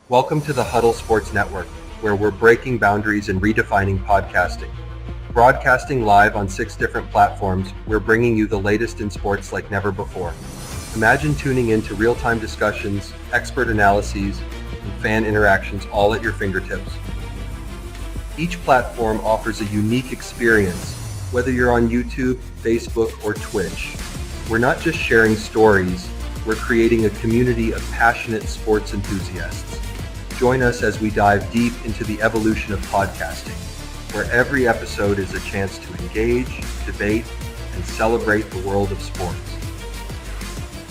Welcome to the Huddle Sports Network, where we're breaking boundaries and redefining podcasting. Broadcasting live on 6 different platforms, we're bringing you the latest in sports like never before. Imagine tuning in to real-time discussions, expert analyses, and fan interactions all at your fingertips. Each platform offers a unique experience, whether you're on YouTube, Facebook, or Twitch. We're not just sharing stories, we're creating a community of passionate sports enthusiasts. Join us as we dive deep into the evolution of podcasting, where every episode is a chance to engage, debate, and celebrate the world of sports.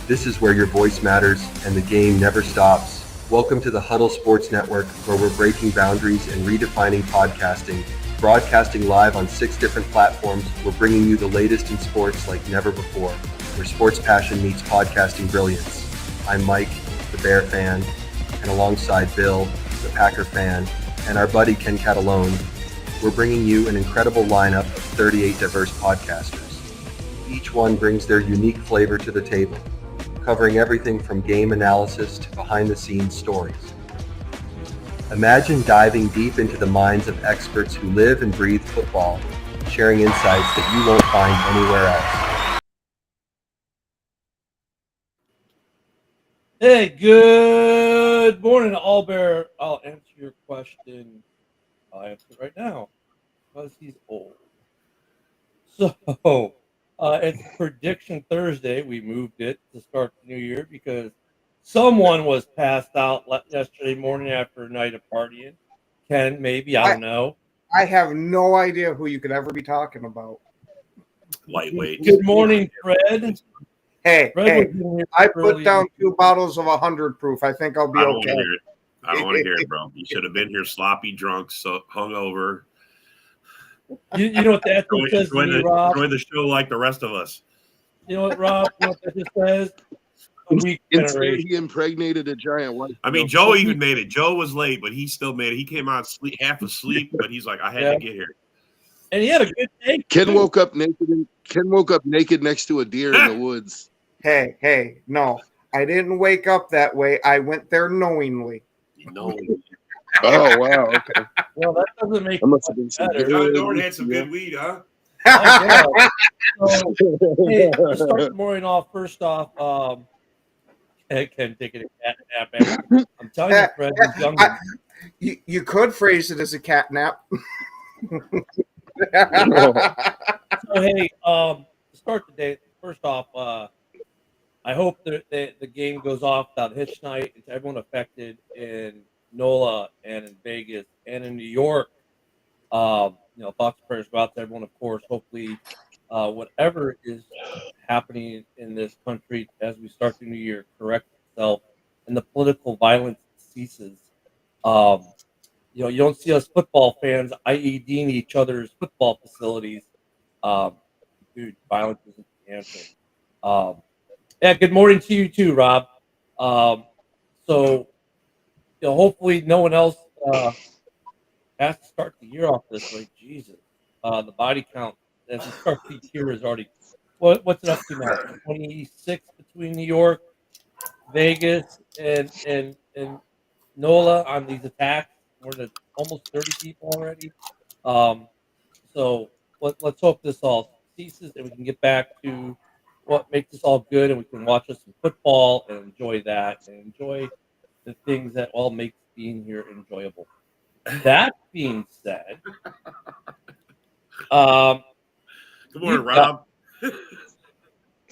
This is where your voice matters and the game never stops. Welcome to the Huddle Sports Network, where we're breaking boundaries and redefining podcasting. Broadcasting live on 6 different platforms, we're bringing you the latest in sports like never before, where sports passion meets podcasting brilliance. I'm Mike, the Bear fan, and alongside Bill, the Packer fan, and our buddy Ken Catalone, we're bringing you an incredible lineup of 38 diverse podcasters. Each one brings their unique flavor to the table, covering everything from game analysis to behind-the-scenes stories. Imagine diving deep into the minds of experts who live and breathe football, sharing insights that you won't find anywhere else. Hey, good morning, All Bear. I'll answer your question. I'll answer it right now because he's old. So, it's Prediction Thursday. We moved it to start the new year because someone was passed out yesterday morning after a night of partying. Ken, maybe, I don't know. I have no idea who you could ever be talking about. Lightweight. Good morning, Fred. Hey, Fred was in here I put early. down 2 bottles of 100 proof. I think I'll be I don't want okay. to hear it. I don't want to hear it, bro. You should have been here sloppy, drunk, so hungover. You know what that says to me, Rob? Enjoy the show like the rest of us. You know what, Rob? You know what that just says? A weak generation. He impregnated a giant white. I mean, Joe even made it. Joe was late, but he still made it. He came out half asleep, but he's like, I had to get here. And he had a good day. Ken woke up naked next to a deer in the woods. Hey, no. I didn't wake up that way. I went there knowingly. No. Oh wow! Okay. Well, that doesn't make I must have been better. John Dorn had some good weed, huh? So, hey, to start the morning off, first off, Ken taking a cat nap. I'm telling you, Fred, he's younger. You could phrase it as a cat nap. So, hey, to start the day, first off, I hope that the game goes off without a hitch night. It's everyone affected in NOLA and in Vegas and in New York. Thoughts and prayers go out to everyone, of course. Hopefully, whatever is happening in this country as we start the new year corrects itself and the political violence ceases. You don't see us football fans IEDing each other's football facilities. Dude, violence isn't the answer. Good morning to you too, Rob. Hopefully no one else has to start the year off this way. Jesus. The body count as we start the year is already what's it up to now? 26 between New York, Vegas, and NOLA on these attacks. We're at almost 30 people already. So let's hope this all ceases and we can get back to what makes us all good, and we can watch us some football and enjoy that and enjoy the things that all makes being here enjoyable. That being said, Good morning, Rob.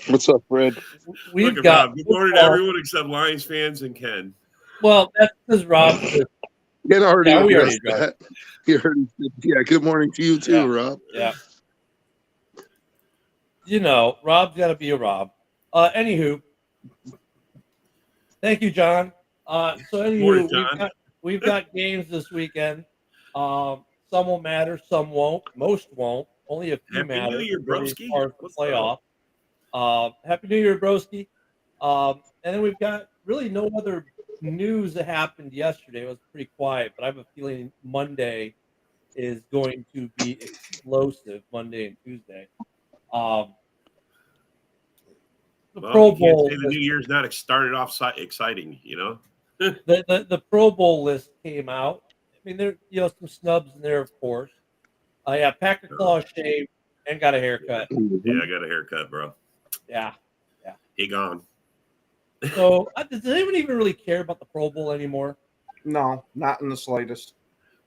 What's up, Fred? We've Look, got Rob. Good morning to everyone except Lions fans and Ken. Well, that's because Rob. Ken already Yeah, we already addressed that. He already said, yeah. Good morning to you too, Rob. Yeah. Rob's got to be a Rob. Anywho, thank you, John. Morning, John. We've got games this weekend. Some will matter, some won't. Most won't. Only a few Happy matter. New Year, broski. As far as the What's playoff. Happy New Year, broski. And then we've got really no other news that happened yesterday. It was pretty quiet, but I have a feeling Monday is going to be explosive. Monday and Tuesday. The Pro You can't Bowl. say the New Year's not started off exciting, the Pro Bowl list came out. I mean, there some snubs in there, of course. Yeah, Packer Claw shaved and got a haircut. Yeah, I got a haircut, bro. Yeah. He gone. So does anyone even really care about the Pro Bowl anymore? No, not in the slightest.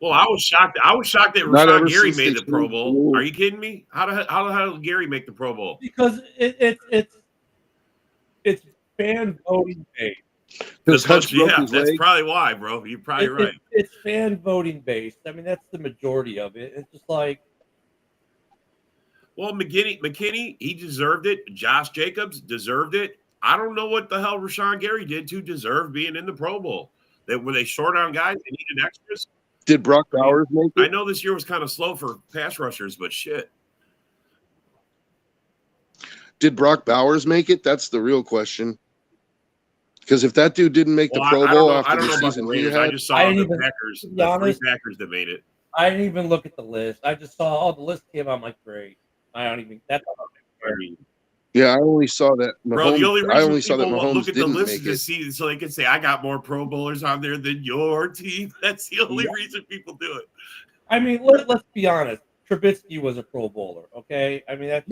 Well, I was shocked. I was shocked that Not Rashawn ever Gary since made they the Pro changed the Bowl. rules. Are you kidding me? How the hell did Gary make the Pro Bowl? Because it's fan voting based. Because Hutch broke Yeah, his that's leg. probably why, bro. You're probably right. It's fan voting based. I mean, that's the majority of it. It's just like, Well, McKinney, he deserved it. Josh Jacobs deserved it. I don't know what the hell Rashawn Gary did to deserve being in the Pro Bowl. That were they short on guys? They needed extras. Did Brock Bowers make I it? know this year was kind of slow for pass rushers, but shit. Did Brock Bowers make it? That's the real question. Because if that dude didn't make the Well, Pro I Bowl don't after know the about the season he Raiders. I had, just saw I the didn't even- Packers, to be the three honest- Packers that made it. I didn't even look at the list. I just saw the list came out. I'm like, great. I don't even. That's I mean, yeah, I only saw that. bro, the only Mahomes, reason I only saw that people Mahomes look at the didn't list make is to it. see so they can say I got more Pro Bowlers on there than your team. That's the only reason people do it. I mean, let's be honest. Trubisky was a Pro Bowler. Okay. I mean, that's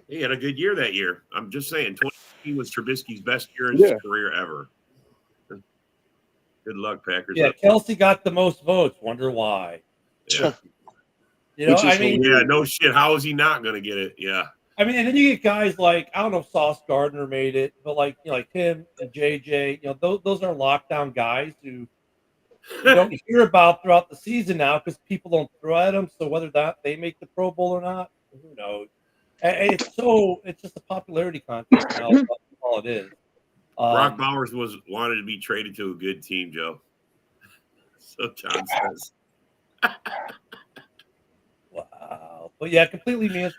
He had a good year that year. I'm just saying, 2018 was Trubisky's best year in Yeah. his career ever. Good luck, Packers. yeah. Kelsey got the most votes. Wonder why? Yeah. You know, Which is I mean, Yeah, no shit. How is he not going to get it? Yeah. and then you get guys like, I don't know if Sauce Gardner made it, but like like him and JJ, those are lockdown guys who you don't hear about throughout the season now because people don't throw at them. So whether that they make the Pro Bowl or not, who knows? And it's just a popularity contest now. That's all it is. Brock Bowers wanted to be traded to a good team, Joe. So John says. Wow. But yeah, completely missed.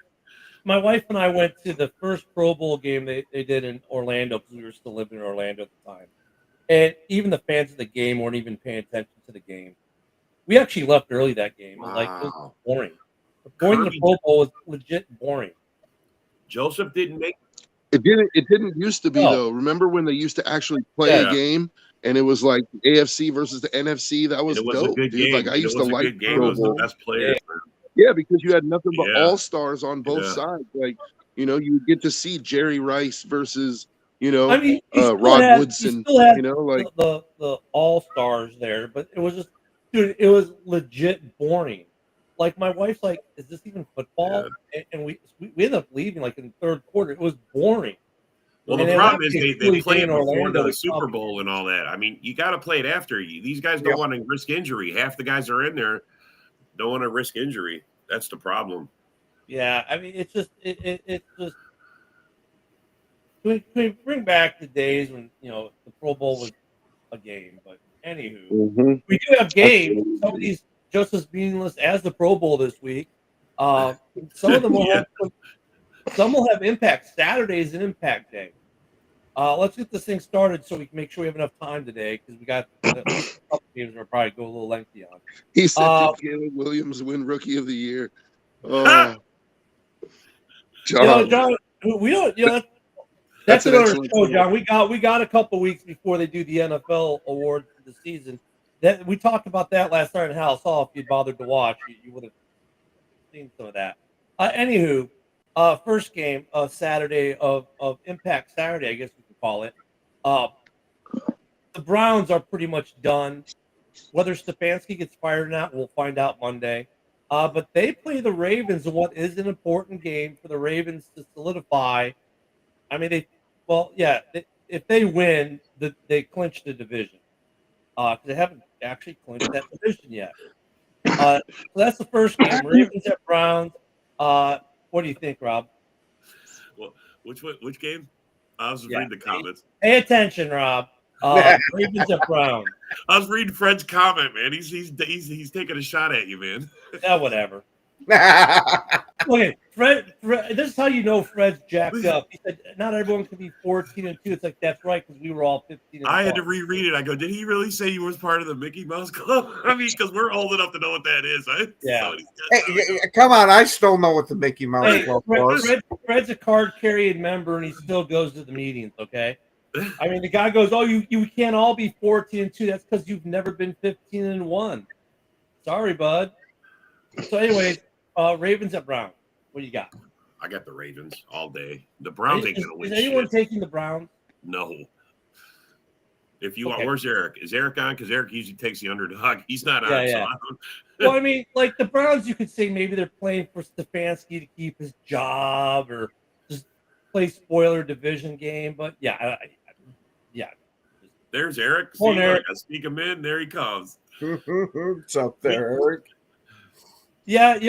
My wife and I went to the first Pro Bowl game they did in Orlando because we were still living in Orlando at the time. And even the fans of the game weren't even paying attention to the game. We actually left early that game. It was Wow. boring. Going to the Pro Bowl was legit boring. Joseph didn't make It didn't used to be No. though. Remember when they used to actually play Yeah. a game and it was like AFC versus the NFC? That was it. Was dope, a good dude. game. Like I used to like good game. It Pro was the Bowl. best players. Yeah, because you had nothing but Yeah. all stars on both Yeah. sides. Like, you would get to see Jerry Rice versus, I mean, you still Rod had- Woodson, You still had like the all stars there, but it was just, dude, it was legit boring. Like my wife's like, "Is this even football?" And we ended up leaving like in the third quarter. It was boring. Well, And the it problem is actually they really play it in before Orlando the is Super probably- Bowl and all that. I mean, you got to play it after. These guys don't want to risk injury. Half the guys are in there don't want to risk injury. That's the problem. Yeah, I mean, it's just it's just. Can we bring back the days when the Pro Bowl was a game? But anywho, Mhm. we do have games. Absolutely. Some of these just as meaningless as the Pro Bowl this week. Some of them will Yeah. some will have impact. Saturday is an impact day. Let's get this thing started so we can make sure we have enough time today because we got at least a couple games we'll probably go a little lengthy on. He said, Uh, "Did Caleb Williams win Rookie of the Year?" Oh, John, John, we don't. That's That's an another excellent show, show. John. We got a couple weeks before they do the NFL awards for the season. That we talked about that last night in House Hall. If you bothered to watch, you would have seen some of that. Anywho, first game Saturday of Impact Saturday, I guess we could call it. The Browns are pretty much done. Whether Stefanski gets fired or not, we'll find out Monday. But they play the Ravens in what is an important game for the Ravens to solidify. I mean, if they win, they clinch the division because they haven't actually clinched that division yet. So that's the first game. Ravens at Browns. What do you think, Rob? Well, which game? I was Yeah. reading the comments. Pay attention, Rob. Ravens at Browns. I was reading Fred's comment, man. He's taking a shot at you, man. Yeah, whatever. Okay, Fred, this is how you know Fred's jacked up. He said, not everyone can be 14-2. It's like, that's right, because we were all 15 I had to reread it. I go, did he really say he was part of the Mickey Mouse Club? I mean, because we're old enough to know what that is. Right? Yeah. Hey, come on, I still know what the Mickey Mouse Hey, Club was. Fred's a card-carrying member, and he still goes to the meetings, okay? I mean, the guy goes, "Oh, you can't all be 14-2. That's because you've never been 15-1." Sorry, bud. So, anyways, Ravens at Browns. What do you got? I got the Ravens all day. The Browns ain't gonna Is win anyone shit. taking the Browns? No. If you want, Okay. where's Eric? Is Eric on? Because Eric usually takes the underdog. He's not on. Yeah, So yeah. I don't- Well, I mean, like the Browns, you could say maybe they're playing for Stefanski to keep his job or just play spoiler division game. But yeah, yeah. There's Eric. See, Come on, look, Eric. I sneak him in. There he comes. What's up there, Eric? Yeah,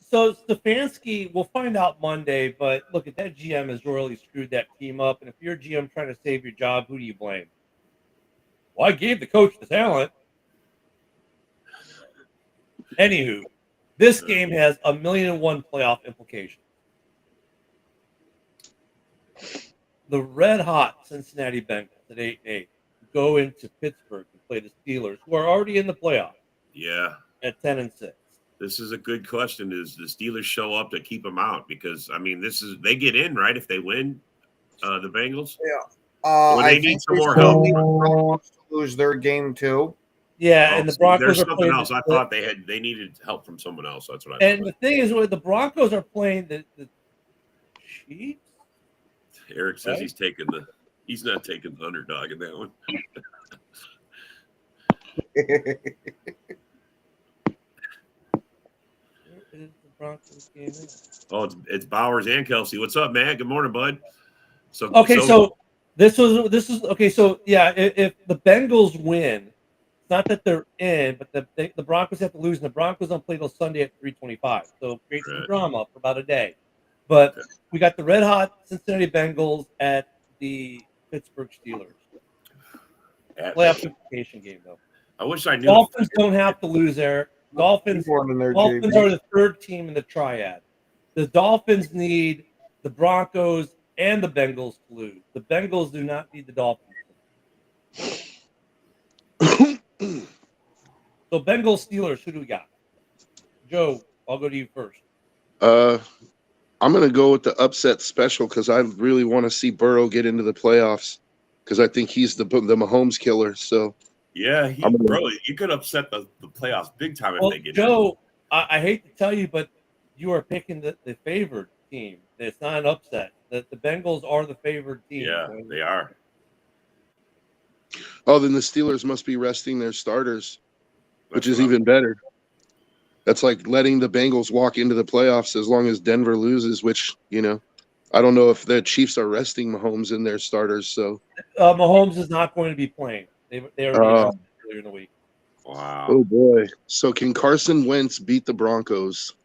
so Stefanski, we'll find out Monday, but look, at that GM has royally screwed that team up. And if you're a GM trying to save your job, who do you blame? Well, I gave the coach the talent. Anywho, this game has 1,000,001 playoff implications. The red hot Cincinnati Bengals at 8-8 go into Pittsburgh to play the Steelers, who are already in the playoff Yeah. at 10-6. This is a good question. Is the Steelers show up to keep them out? Because I mean, they get in, right, if they win the Bengals. Or they I need think some they more still help. need the Broncos to lose their game too. Yeah, and the see, Broncos there's are something playing else. I thought they needed help from someone else. That's what I and thought. the thing is, when the Broncos are playing the Chiefs, Eric says right? he's not taking the underdog in that one. where is the Broncos game in? Oh, it's Bowers and Kelsey. What's up, man? Good morning, bud. So This is okay. So yeah, if the Bengals win, it's not that they're in, but the Broncos have to lose, and the Broncos don't play till Sunday at 3:25. So create some Right. drama for about a day. But we got the red hot Cincinnati Bengals at the Pittsburgh Steelers. Playoff implication game though. I wish I knew. Dolphins don't have to lose, Eric. Dolphins More than their Dolphins JV. are the third team in the triad. The Dolphins need the Broncos and the Bengals to lose. The Bengals do not need the Dolphins. So Bengals Steelers, who do we got? Joe, I'll go to you first. I'm going to go with the upset special because I really want to see Burrow get into the playoffs because I think he's the Mahomes killer. So Yeah, you could upset the playoffs big time if Well, they get in. Joe, I hate to tell you, but you are picking the favored team. It's not an upset. The Bengals are the favored team. Yeah, they are. oh, then the Steelers must be resting their starters, which That's is what even better. That's like letting the Bengals walk into the playoffs as long as Denver loses, which, I don't know if the Chiefs are resting Mahomes in their starters. So, Mahomes is not going to be playing. They already announced it earlier in the week. Wow. oh boy. So can Carson Wentz beat the Broncos?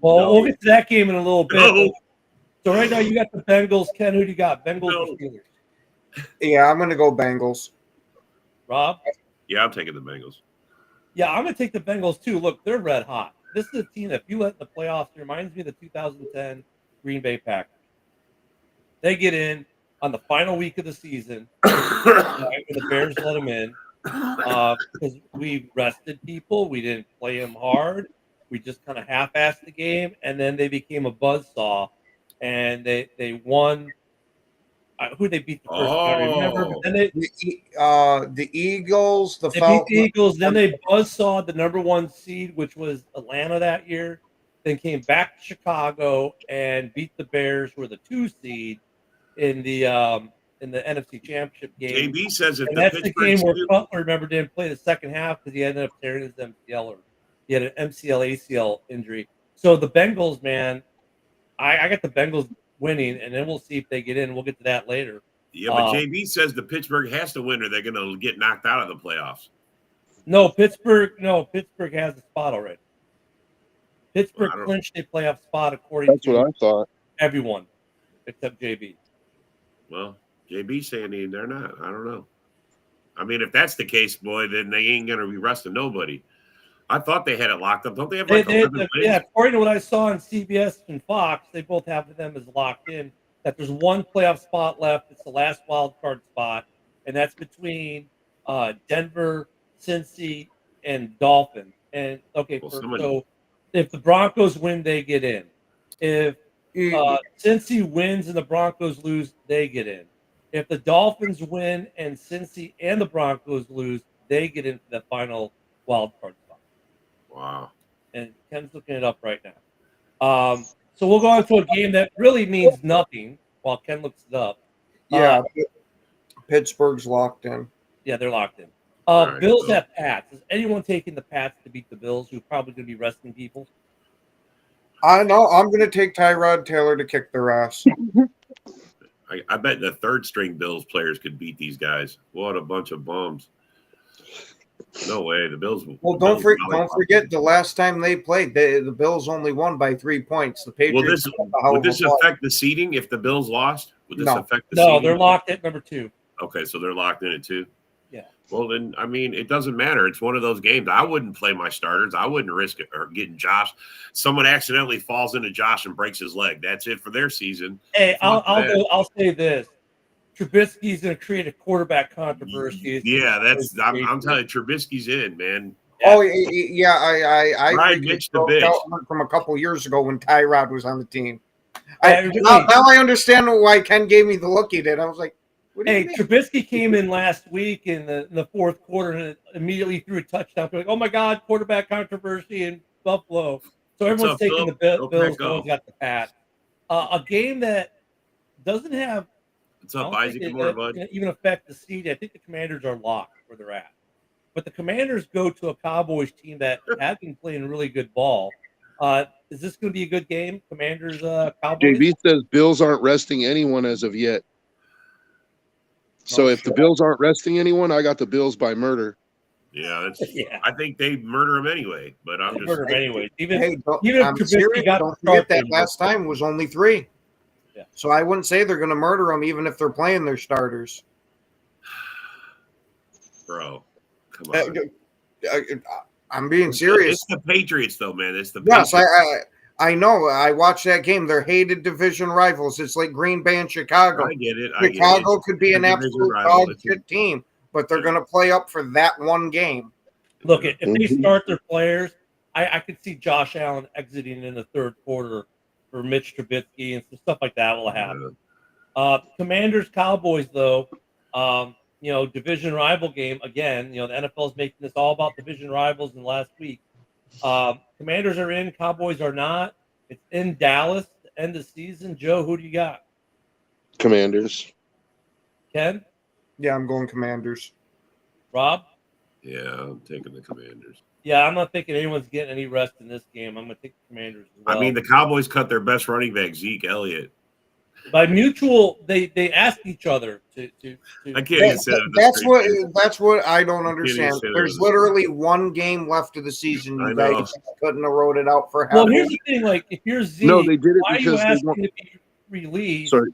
Well, No. we'll get to that game in a little bit. No. So right now you got the Bengals. Ken, who do you got? Bengals No. or Steelers? Yeah, I'm gonna go Bengals. Rob? Yeah, I'm taking the Bengals. Yeah, I'm going to take the Bengals too. Look, they're red hot. This is a team that if you let in the playoffs, it reminds me of the 2010 Green Bay Packers. They get in on the final week of the season. When the Bears let them in because we rested people. We didn't play them hard. We just kind of half-assed the game, and then they became a buzzsaw, and they won. Who they beat the first time? I remember. But then The Eagles, the they beat Falcons. the Eagles. Then they buzzsawed the number one seed, which was Atlanta that year. Then came back to Chicago and beat the Bears, who were the 2 seed in the NFC Championship game. JB says if And the that's the Pittsburgh game where Steelers- Cutler, remember, didn't play the second half because he ended up tearing his MCL or he had an MCL ACL injury. So the Bengals, man, I got the Bengals winning, and then we'll see if they get in. We'll get to that later. Yeah, but JB says the Pittsburgh has to win or they're going to get knocked out of the playoffs. No, Pittsburgh has a spot already. Pittsburgh Well, I don't- clinched a playoff spot according That's to what I thought. everyone except JB. Well, JB saying they're not. I don't know. I mean, if that's the case, boy, then they ain't going to be resting nobody. I thought they had it locked up. Don't they have like 11 wins? Yeah, according to what I saw on CBS and Fox, they both have them as locked in. That there's one playoff spot left. It's the last wild card spot, and that's between Denver, Cincy, and Dolphins. And okay, Well, so if the Broncos win, they get in. If Cincy wins and the Broncos lose, they get in. If the Dolphins win and Cincy and the Broncos lose, they get into the final wild card spot. Wow. And Ken's looking it up right now. So we'll go on to a game that really means nothing while Ken looks it up. Yeah, Pittsburgh's locked in. Yeah, they're locked in. Right, Bills so- have Pats. Is anyone taking the Pats to beat the Bills, who's probably going to be resting people? I know. I'm going to take Tyrod Taylor to kick their ass. I bet the third string Bills players could beat these guys. What a bunch of bums. No way. The Bills. Well, don't forget the last time they played, the Bills only won by 3 points. The Patriots. Would this affect the seeding if the Bills lost? Would this No. affect the No, seeding? they're locked at number 2. Okay, so they're locked in it too. Yeah. Well, then, I mean, it doesn't matter. It's one of those games. I wouldn't play my starters. I wouldn't risk it or getting Josh. Someone accidentally falls into Josh and breaks his leg. That's it for their season. Hey, I'll say this. Trubisky's going to create a quarterback controversy. Yeah, I'm telling you, Trubisky's in, man. Oh yeah, I Ride Mitch the bitch. from a couple years ago when Tyrod was on the team. Hey, now I understand why Ken gave me the look he did. I was like, what do you mean? Trubisky came in last week in the fourth quarter and immediately threw a touchdown. Like, oh my God, quarterback controversy in Buffalo. So everyone's up, taking Phil? the Bills. Go, No one's got the Pat. A game that doesn't have. What's up, I don't Isaac? think Good morning, it bud. can even affect the seed. I think the Commanders are locked where they're at. But the Commanders go to a Cowboys team that have been playing really good ball. Is this going to be a good game? Commanders, Cowboys? JB says Bills aren't resting anyone as of yet. So if the Bills aren't resting anyone, I got the Bills by murder. Yeah, that's. Yeah. I think they murder him anyway. But I'm They just. murder him anyways. Even Hey, if I'm Trubisky serious. got Don't the forget start, that they last time was only 3. Yeah. So I wouldn't say they're going to murder them, even if they're playing their starters. Bro, come on. I'm being serious. It's the Patriots, though, man. It's the Yes, Patriots. I know. I watched that game. They're hated division rivals. It's like Green Bay and Chicago. I get it. Chicago could be an Division absolute rival. dog shit team, but they're going to play up for that one game. Look, if they Mhm. start their players, I could see Josh Allen exiting in the third quarter for Mitch Trubisky and some stuff like that will happen. Commanders, Cowboys, though, division rival game again. The NFL is making this all about division rivals. In the last week, Commanders are in, Cowboys are not. It's in Dallas to end the season. Joe, who do you got? Commanders. Ken, Yeah, I'm going Commanders. Rob? Yeah, I'm taking the Commanders. Yeah, I'm not thinking anyone's getting any rest in this game. I'm going to take the Commanders as well. I mean, the Cowboys cut their best running back, Zeke Elliott. By mutual, they asked each other to I can't even say That's what I don't understand. say that There's was- literally one game left of the season. I You know. guys couldn't have wrote it out for half. Well, here's the thing: like, if you're Zeke, No, they did it why are you because they asking want. to be released Sorry,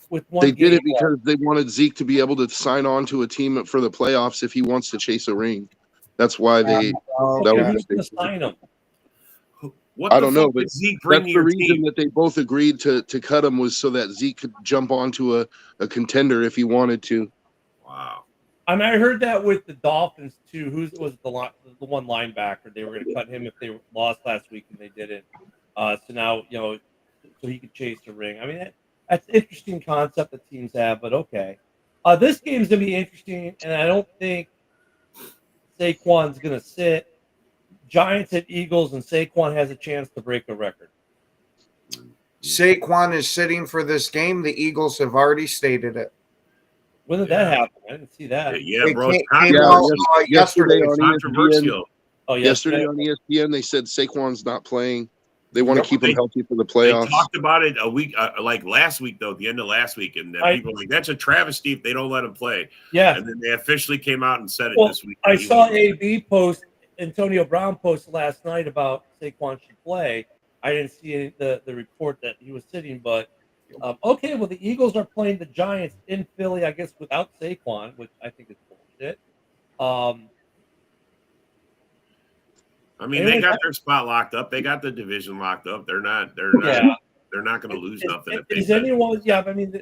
with one? they did it game left? because they wanted Zeke to be able to sign on to a team for the playoffs if he wants to chase a ring. That's why they. Oh, that Okay, was who's the going to big- sign him? What I the don't know, fuck but did Zeke bring That's to the your reason team? that they both agreed to cut him was so that Zeke could jump onto a contender if he wanted to. Wow. I mean, I heard that with the Dolphins too. Who was the one linebacker? They were going to cut him if they lost last week, and they didn't. So now, so he could chase the ring. I mean, that's an interesting concept that teams have, but okay. This game's going to be interesting, and I don't think Saquon's going to sit. Giants at Eagles, and Saquon has a chance to break a record. Saquon is sitting for this game. The Eagles have already stated it. When did that happen? I didn't see that. Yeah, It bro. It's came Yeah, out yesterday yesterday. on controversial. Oh, Yesterday on ESPN, they said Saquon's not playing. They want to keep him healthy for the They playoffs. talked about it a week, like last week, though, at the end of last week, and people were like, that's a travesty if they don't let him play. Yeah. And then they officially came out and said it Well, this week. I saw AB post, Antonio Brown post last night about Saquon should play. I didn't see the report that he was sitting, but okay. Well, the Eagles are playing the Giants in Philly, I guess, without Saquon, which I think is bullshit. I mean, they got their spot locked up. They got the division locked up. They're not going to lose nothing. If they Is said- anyone? Yeah, I mean,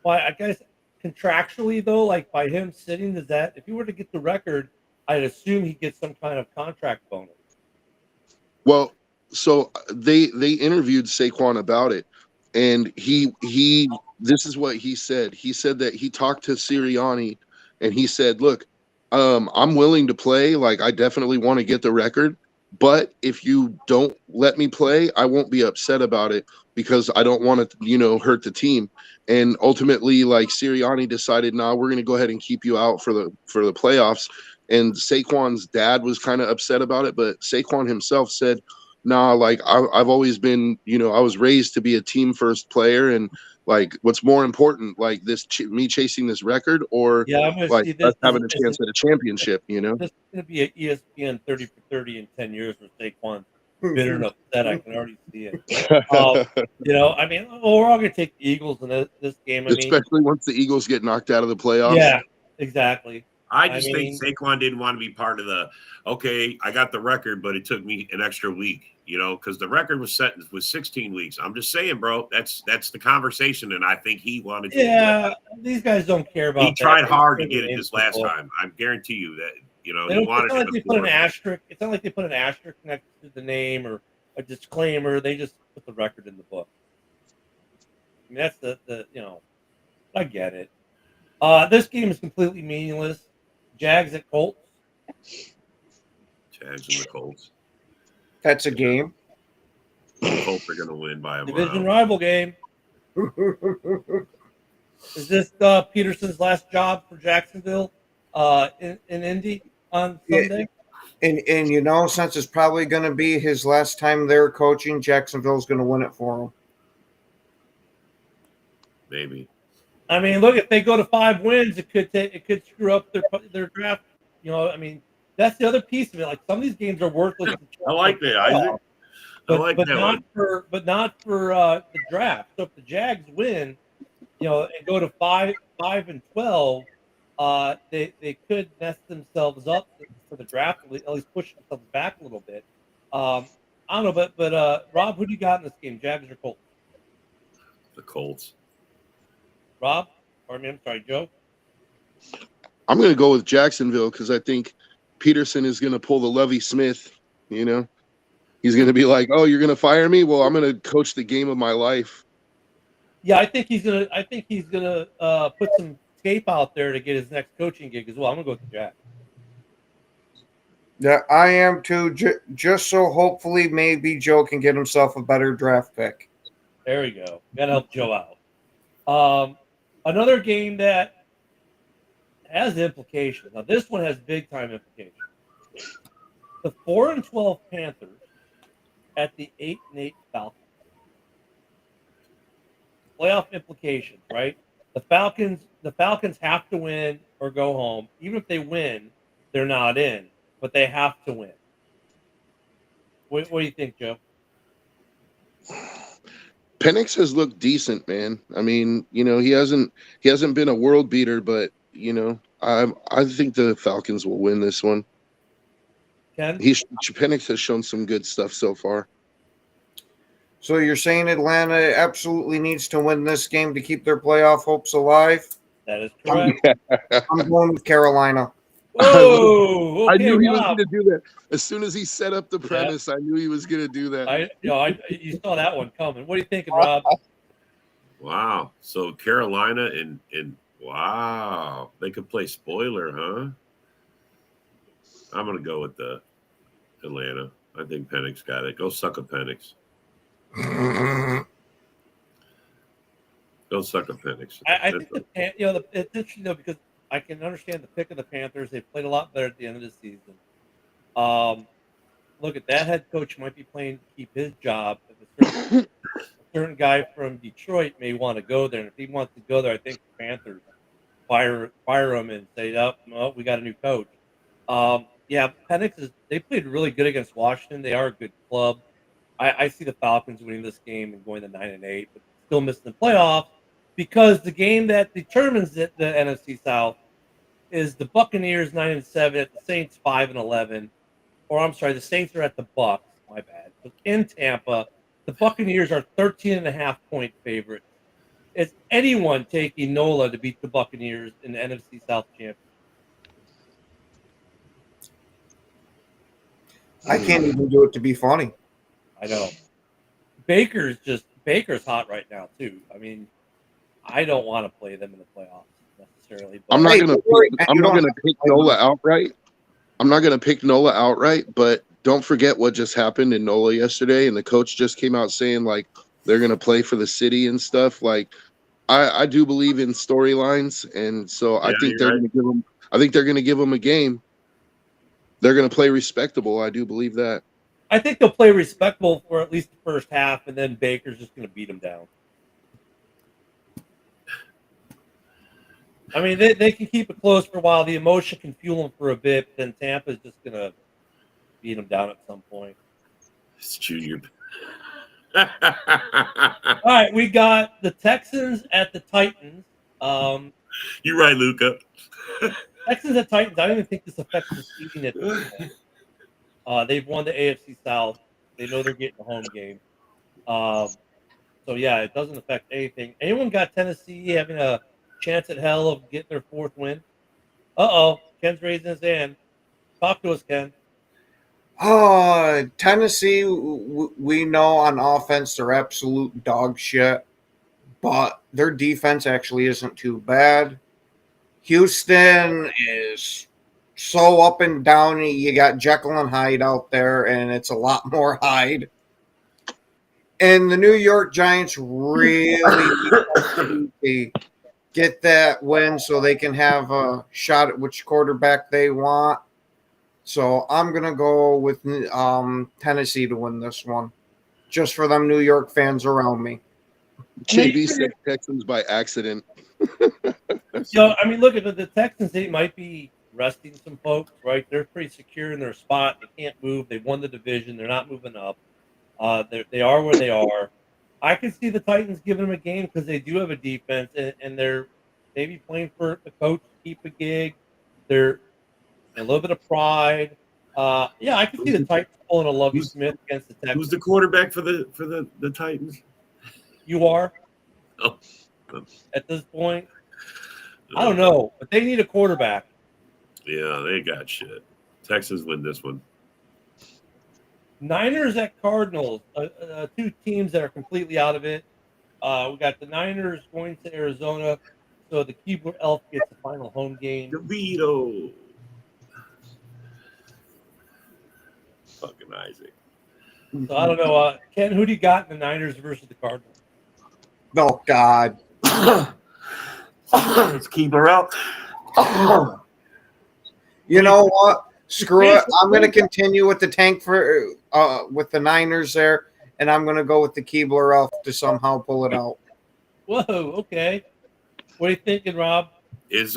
I guess contractually though, like by him sitting, is that if he were to get the record, I'd assume he gets some kind of contract bonus. Well, so they interviewed Saquon about it, and he this is what he said. He said that he talked to Sirianni and he said, look, I'm willing to play. Like, I definitely want to get the record. But if you don't let me play, I won't be upset about it because I don't want to, hurt the team. And ultimately, like Sirianni decided, nah, we're going to go ahead and keep you out for the playoffs. And Saquon's dad was kind of upset about it, but Saquon himself said, nah, like I've always been, I was raised to be a team first player. And like, what's more important, like me chasing this record or Yeah, I'm gonna like see us this. having a chance at a championship, This is going to be an ESPN 30 for 30 in 10 years with Saquon bitter and upset. I can already see it. I mean, we're all going to take the Eagles in this game. I mean, especially once the Eagles get knocked out of the playoffs. yeah, exactly. I just think Saquon didn't want to be part of okay, I got the record, but it took me an extra week, because the record was set with 16 weeks. I'm just saying, bro, that's the conversation, and I think he wanted to. Yeah, these guys don't care about that. He tried hard to get it this last time. I guarantee you that, he wanted it's not like they put an asterisk. It's not like they put an asterisk next to the name or a disclaimer. They just put the record in the book. I mean, that's the I get it. This game is completely meaningless. Jags at Colts. Jags and the Colts. That's a game. The Colts are going to win by a Division mile. rival game. Is this Peterson's last job for Jacksonville in Indy on Sunday? And since it's probably going to be his last time there coaching, Jacksonville's going to win it for him. Maybe. I mean, look, if they go to 5 wins, it could screw up their draft. I mean, that's the other piece of it. Like, some of these games are worthless. I like that, Isaac. But not for the draft. So if the Jags win, and go to 5-12, they could mess themselves up for the draft. At least push themselves back a little bit. I don't know, but Rob, who do you got in this game, Jags or Colts? The Colts. Rob? I'm sorry, Joe? I'm going to go with Jacksonville because I think Peterson is going to pull the Lovie Smith, He's going to be like, oh, you're going to fire me? Well, I'm going to coach the game of my life. Yeah, I think he's gonna put some tape out there to get his next coaching gig as well. I'm going to go with the Jags. Yeah, I am too, just so hopefully maybe Joe can get himself a better draft pick. There we go. Got to help Joe out. Another game that has implications. Now, this one has big-time implications. The 4-12 Panthers at the 8-8 Falcons. Playoff implications, right? The Falcons have to win or go home. Even if they win, they're not in, but they have to win. What do you think, Joe? Penix has looked decent, man. I mean, he hasn't been a world beater, but I think the Falcons will win this one. Ken? Penix has shown some good stuff so far. So you're saying Atlanta absolutely needs to win this game to keep their playoff hopes alive? That is correct. I'm going with Carolina. Whoa! Okay, I knew he was Rob. going to do that. As soon as he set up the premise, I knew he was going to do that. You saw that one coming. What are you thinking, Rob? Wow. So Carolina and wow, they could play spoiler, huh? I'm going to go with the Atlanta. I think Penix got it. Go suck a Penix. Go suck a Penix. I think it's interesting though because I can understand the pick of the Panthers. They played a lot better at the end of the season. Look at that head coach might be playing to keep his job. A certain guy from Detroit may want to go there, and if he wants to go there, I think the Panthers fire him and say, "Oh, well, we got a new coach." Penix they played really good against Washington. They are a good club. I see the Falcons winning this game and going to 9-8, but still missing the playoffs because the game that determines the NFC South is the Buccaneers 9-7 at the Saints 5-11, or I'm sorry, the Saints are at the Bucs. My bad. So in Tampa, the Buccaneers are 13.5-point favorites. Is anyone taking NOLA to beat the Buccaneers in the NFC South Championship? I can't even do it to be funny. I know. Baker's hot right now too. I mean, I don't want to play them in the playoffs necessarily. But I'm not Hey, gonna don't worry, man, I'm you not don't gonna have to pick play Nola them. outright. I'm not gonna pick Nola outright, but don't forget what just happened in Nola yesterday, and the coach just came out saying like they're gonna play for the city and stuff. Like I do believe in storylines, and so I Yeah, think you're they're right. gonna give them. I think they're gonna give them a game. They're gonna play respectable. I do believe that. I think they'll play respectable for at least the first half, and then Baker's just going to beat them down. I mean, they can keep it close for a while. The emotion can fuel them for a bit, but then Tampa's just going to beat them down at some point. It's Junior. All right, we got the Texans at the Titans. You're right, Luca. Texans at Titans. I don't even think this affects the seeding at this point. They've won the AFC South. They know they're getting a home game. So yeah, it doesn't affect anything. Anyone got Tennessee having a chance at hell of getting their fourth win? Ken's raising his hand. Talk to us, Ken. Tennessee, we know on offense they're absolute dog shit, but their defense actually isn't too bad. Houston is so up and down. You got Jekyll and Hyde out there, and it's a lot more Hyde. And the New York Giants really need to get that win so they can have a shot at which quarterback they want. So I'm going to go with Tennessee to win this one, just for them New York fans around me. JB said Texans by accident. I mean, look at the Texans. They might be resting some folks, right? They're pretty secure in their spot. They can't move. They won the division. They're not moving up. They are where they are. I can see the Titans giving them a game because they do have a defense, and they're maybe playing for the coach to keep a gig. They're a little bit of pride. Yeah, I can see the Titans pulling a Lovie Smith against the Texans. Who's the quarterback for the Titans? You are Oh. at this point. I don't know, but they need a quarterback. Yeah, they got shit. Texans win this one. Niners at Cardinals, two teams that are completely out of it. We got the Niners going to Arizona, so the Keebler Elf gets the final home game. DeVito. Fucking Isaac. So I don't know, Ken, who do you got in the Niners versus the Cardinals? Oh, God. It's Keebler out. You know what? Screw it. I'm going to continue with the tank for with the Niners there, and I'm going to go with the Keebler Elf to somehow pull it out. Whoa, okay. What are you thinking, Rob? Is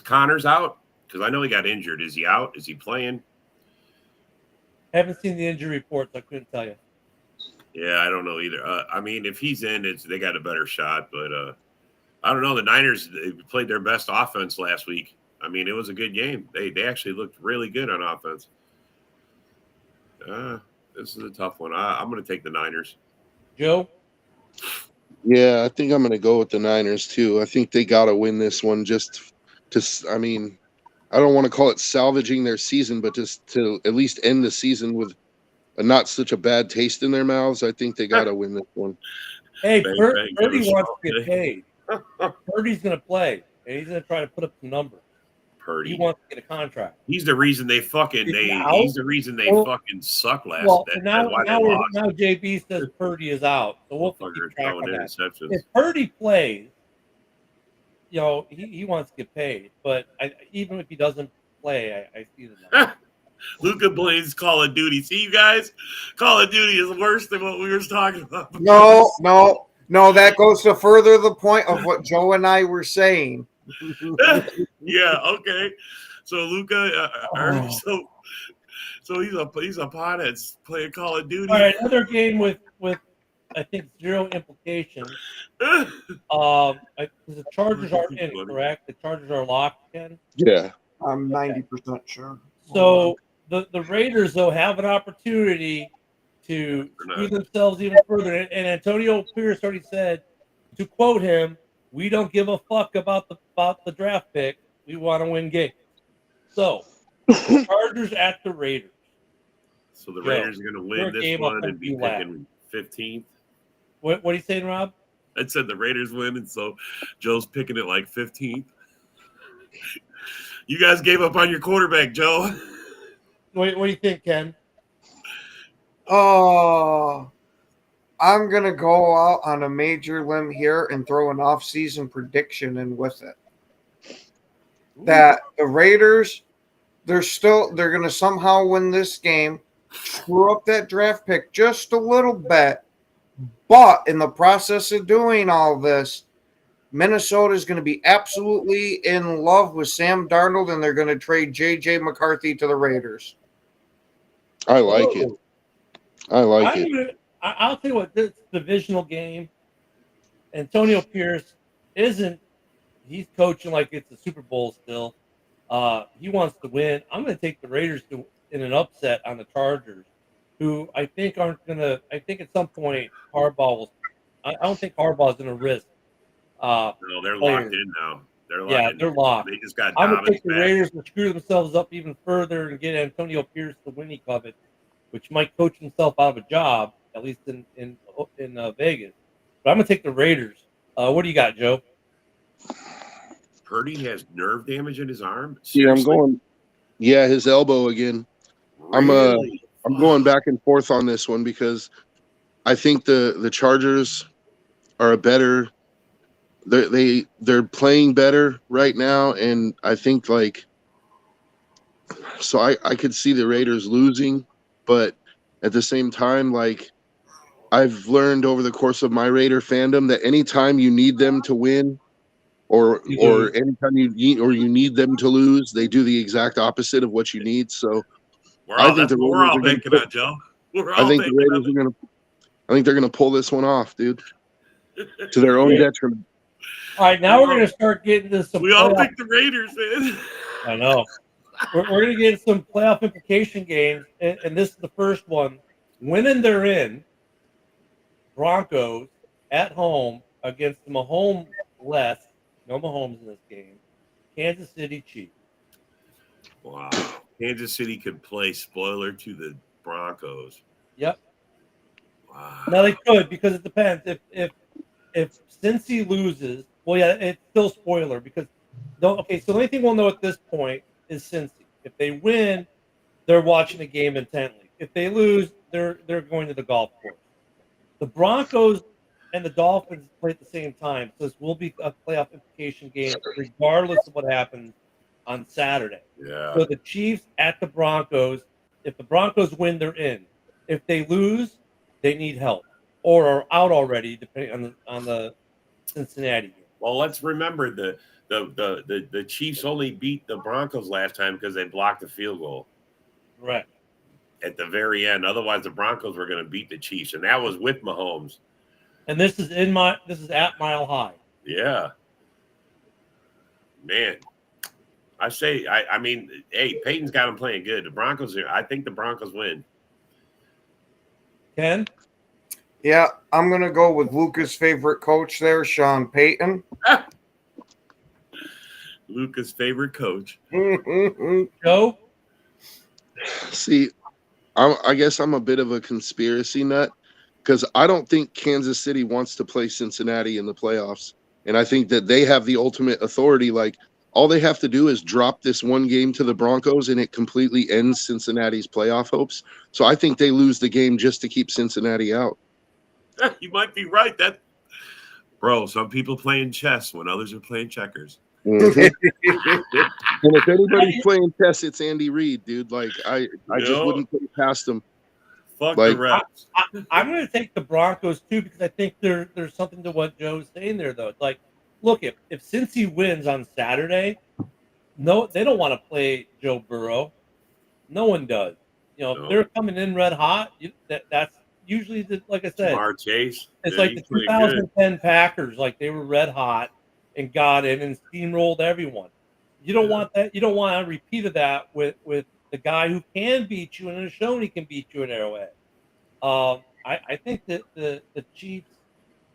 Connors out? Because I know he got injured. Is he out? Is he playing? Haven't seen the injury reports. I couldn't tell you. Yeah, I don't know either. I mean, if he's in, they got a better shot. But I don't know. The Niners, they played their best offense last week. I mean, it was a good game. They actually looked really good on offense. This is a tough one. I'm going to take the Niners. Joe? Yeah, I think I'm going to go with the Niners too. I think they got to win this one just to, I mean, I don't want to call it salvaging their season, but just to at least end the season with not such a bad taste in their mouths. I think they got to win this one. Hey, Bang, Purdy bang, wants to go get paid. Purdy's going to play, and he's going to try to put up some numbers. Purdy. He wants to get a contract. He's the reason they fucking He's fucking suck last. Well, That's now why they lost. JB says Purdy is out, so we'll keep Motherfuckers track throwing of that. interceptions. If Purdy plays, he wants to get paid. But even if he doesn't play, I see the number. Luca plays Call of Duty. See, you guys, Call of Duty is worse than what we were talking about. No. That goes to further the point of what Joe and I were saying. Yeah. Okay. So Luca, so he's a pothead playing Call of Duty. All right, another game with I think zero implication. The Chargers are in, correct? The Chargers are locked, Ken? Yeah. I'm 90% sure. So the Raiders, though, have an opportunity to screw themselves even further. And Antonio Pierce already said, to quote him, "We don't give a fuck about the draft pick. We want to win games." So, Chargers at the Raiders. So the Raiders are going to win this one and be picking 15th. What are you saying, Rob? I said the Raiders win, and so Joe's picking it like 15th. You guys gave up on your quarterback, Joe. What do you think, Ken? Oh, I'm going to go out on a major limb here and throw an off-season prediction in with it. That the Raiders, they're going to somehow win this game, screw up that draft pick just a little bit. But in the process of doing all this, Minnesota is going to be absolutely in love with Sam Darnold, and they're going to trade J.J. McCarthy to the Raiders. I like it. I like it. I'll tell you what, this divisional game, Antonio Pierce he's coaching like it's a Super Bowl still. He wants to win. I'm going to take the Raiders in an upset on the Chargers, who I think I think at some point I don't think Harbaugh's going to risk. No, they're locked in now. They're locked. They just got I'm going to Dobbins take the back. Raiders to screw themselves up even further and get Antonio Pierce the win he covet, which might coach himself out of a job, at least in Vegas. But I'm going to take the Raiders. What do you got, Joe? Purdy has nerve damage in his arm. Yeah, I'm Seriously? going. Yeah, his elbow again. Really? I'm going back and forth on this one because I think the Chargers are a better. They're playing better right now, and I think so I could see the Raiders losing, but at the same time, I've learned over the course of my Raider fandom that anytime you need them to win, or anytime you need them to lose, they do the exact opposite of what you need. So We're all banking on, Joe. I think the Raiders are gonna. I think they're gonna pull this one off, dude, to their own detriment. All right, now we're going to start getting to some. We all picked the Raiders, man. I know. We're going to get some playoff implication games, and this is the first one. Winning they're in, Broncos at home against the Mahomes-less, no Mahomes in this game, Kansas City Chiefs. Wow. Kansas City could play spoiler to the Broncos. Yep. Wow. Now they could, because it depends. If Cincy loses, well, yeah, it's still spoiler because so the only thing we'll know at this point is Cincy. If they win, they're watching the game intently. If they lose, they're going to the golf course. The Broncos and the Dolphins play at the same time, so this will be a playoff implication game regardless of what happens on Saturday. Yeah. So the Chiefs at the Broncos. If the Broncos win, they're in. If they lose, they need help or are out already, depending on the Cincinnati game. Well, let's remember the Chiefs only beat the Broncos last time because they blocked the field goal. Right. At the very end. Otherwise, the Broncos were going to beat the Chiefs, and that was with Mahomes. And this is at Mile High. Yeah. Man. I mean, hey, Peyton's got them playing good. The Broncos here. I think the Broncos win. Ken? Yeah, I'm going to go with Luca's favorite coach there, Sean Payton. Luca's favorite coach. Joe? See, I guess I'm a bit of a conspiracy nut because I don't think Kansas City wants to play Cincinnati in the playoffs. And I think that they have the ultimate authority. All they have to do is drop this one game to the Broncos and it completely ends Cincinnati's playoff hopes. So I think they lose the game just to keep Cincinnati out. You might be right. Bro, some people playing chess when others are playing checkers. Mm-hmm. And if anybody's playing chess, it's Andy Reid, dude. I just wouldn't put it past him. Fuck the refs. I'm going to take the Broncos too because I think there's something to what Joe's saying there though. It's look, if Cincy wins on Saturday, no, they don't want to play Joe Burrow. No one does. If they're coming in red hot, that's usually like I said, Jamar Chase. It's like the 2010 Packers, they were red hot and got in and steamrolled everyone. You don't want that. You don't want a repeat of that with the guy who can beat you and has shown he can beat you at Arrowhead. I think that the Chiefs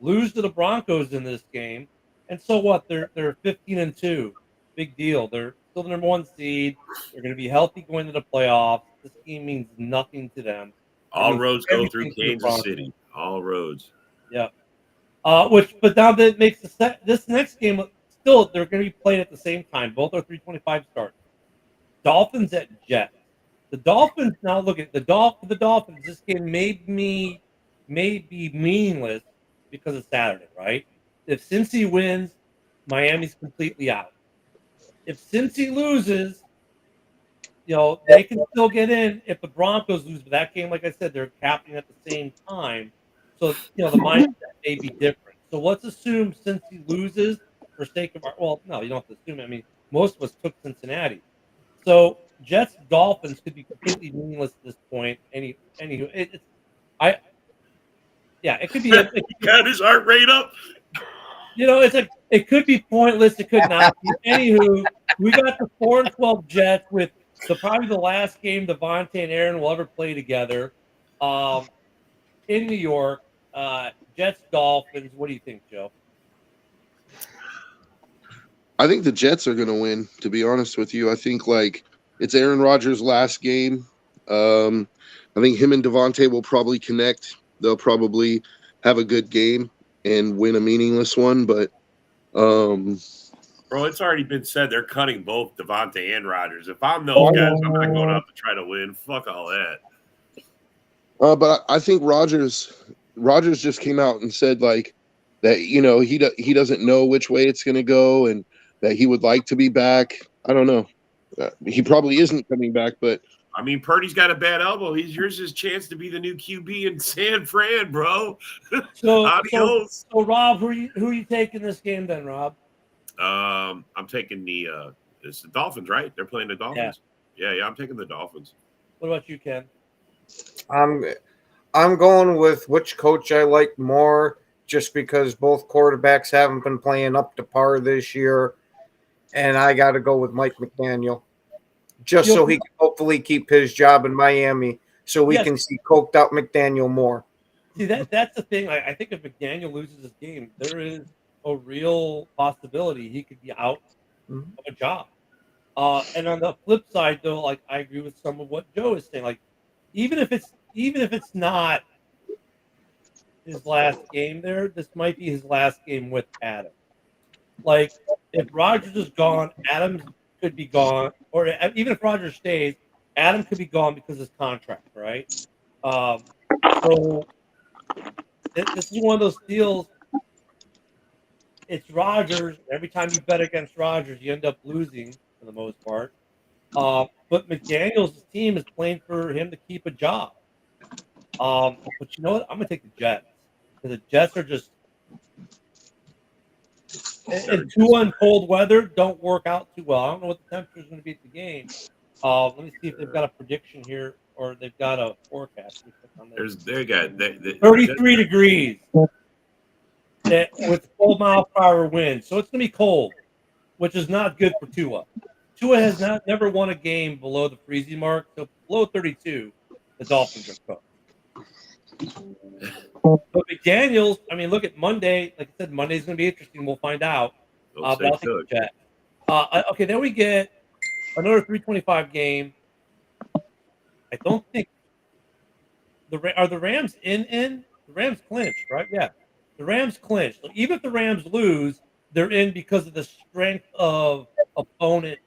lose to the Broncos in this game, and so what? They're 15-2. Big deal. They're still the number one seed. They're going to be healthy going to the playoffs. This game means nothing to them. All roads go through Kansas City. All roads. Yeah. But now that makes this next game still they're going to be played at the same time. Both are 3:25 starts. Dolphins at Jets. The Dolphins now look at the Dolphins. This game may be meaningless because it's Saturday, right? If Cincy wins, Miami's completely out. If Cincy loses, they can still get in if the Broncos lose. But that game, like I said, they're capping at the same time. So, the mindset may be different. So let's assume Cincy loses for sake of no, you don't have to assume. I mean, most of us took Cincinnati. So Jets Dolphins could be completely meaningless at this point. It could be. Got his heart rate up. It could be pointless. It could not be. Anywho, we got the 4-12 Jets with probably the last game Devontae and Aaron will ever play together in New York. Jets Dolphins. What do you think, Joe? I think the Jets are going to win, to be honest with you. I think, it's Aaron Rodgers' last game. I think him and Devontae will probably connect. They'll probably have a good game and win a meaningless one. But, bro, it's already been said they're cutting both Devontae and Rodgers. If I'm those guys, I'm not going up to try to win. Fuck all that. But I think Rodgers just came out and said, that, he doesn't know which way it's going to go and that he would like to be back. I don't know. He probably isn't coming back, but I mean, Purdy's got a bad elbow. Here's his chance to be the new QB in San Fran, bro. So Rob, who are you taking this game then, Rob? I'm taking it's the Dolphins, right? They're playing the Dolphins. Yeah, I'm taking the Dolphins. What about you, Ken? I'm going with which coach I like more, just because both quarterbacks haven't been playing up to par this year. And I got to go with Mike McDaniel, just so he can hopefully keep his job in Miami, so we can see coked out McDaniel more. See, that's the thing. I think if McDaniel loses this game, there is a real possibility he could be out of a job. And on the flip side, though, I agree with some of what Joe is saying. Even if it's not his last game there, this might be his last game with Adam. If Rodgers is gone, Adams could be gone, or even if Rodgers stays, Adam could be gone because of his contract, right? So this is one of those deals. It's Rodgers. Every time you bet against Rodgers, you end up losing for the most part. But McDaniel's team is playing for him to keep a job. But you know what? I'm going to take the Jets, because the Jets are just – and too on cold weather don't work out too well. I don't know what the temperature is going to be at the game. Let me see if they've got a prediction here, or they've got a forecast. They got 33 degrees with 12-mile-per-hour winds. So it's going to be cold, which is not good for Tua. Tua has never won a game below the freezing mark. So below 32, the Dolphins are cooked. But McDaniels, look at Monday. Like I said, Monday's going to be interesting. We'll find out. But I'll take the Jets. Okay, then we get another 3:25 game. I don't think are the Rams in. The Rams clinched, right? Yeah, the Rams clinched. So even if the Rams lose, they're in because of the strength of opponent